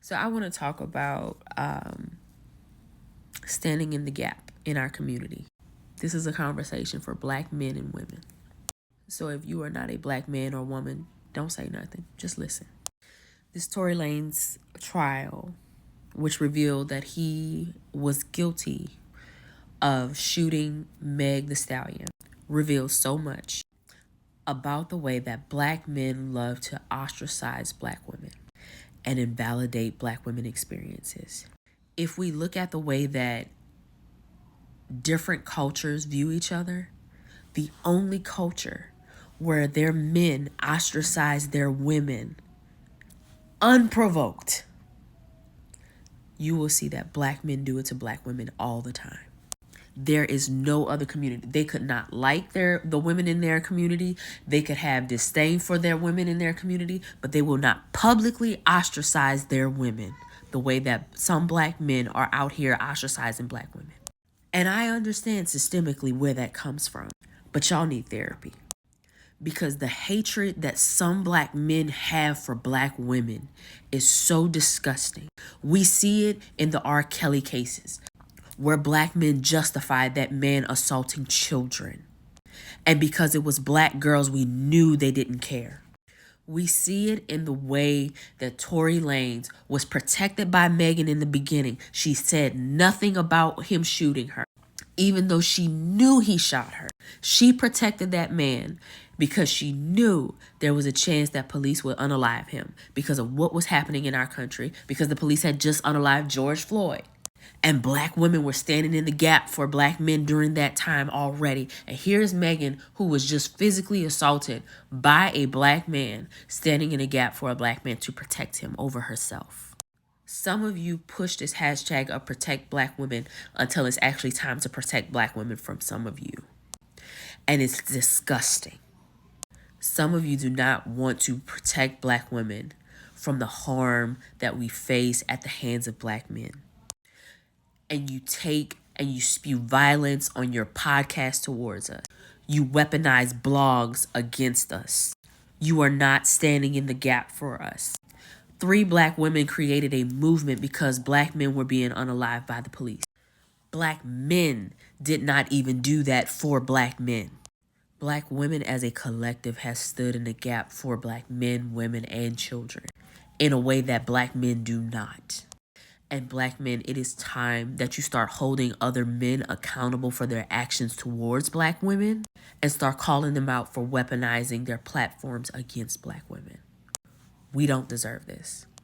So I want to talk about standing in the gap in our community. This is a conversation for Black men and women. So if you are not a Black man or woman, don't say nothing. Just listen. This Tory Lanez trial, which revealed that he was guilty of shooting Meg the Stallion, reveals so much about the way that Black men love to ostracize Black women and invalidate Black women experiences. If we look at the way that different cultures view each other, the only culture where their men ostracize their women unprovoked, you will see that Black men do it to Black women all the time. There is no other community. They could not like the women in their community. They could have disdain for their women in their community, but they will not publicly ostracize their women the way that some Black men are out here ostracizing Black women. And I understand systemically where that comes from, but y'all need therapy. Because the hatred that some Black men have for Black women is so disgusting. We see it in the R. Kelly cases, where Black men justified that man assaulting children. And because it was Black girls, we knew they didn't care. We see it in the way that Tory Lanez was protected by Megan in the beginning. She said nothing about him shooting her, even though she knew he shot her. She protected that man because she knew there was a chance that police would unalive him because of what was happening in our country, because the police had just unalived George Floyd. And Black women were standing in the gap for Black men during that time already. And here's Megan, who was just physically assaulted by a Black man, standing in a gap for a Black man to protect him over herself. Some of you push this hashtag of protect Black women until it's actually time to protect Black women from some of you. And it's disgusting. Some of you do not want to protect Black women from the harm that we face at the hands of Black men. And you take and you spew violence on your podcast towards us. You weaponize blogs against us. You are not standing in the gap for us. 3 Black women created a movement because Black men were being unalived by the police. Black men did not even do that for Black men. Black women as a collective has stood in the gap for Black men, women, and children in a way that Black men do not. And Black men, it is time that you start holding other men accountable for their actions towards Black women and start calling them out for weaponizing their platforms against Black women. We don't deserve this.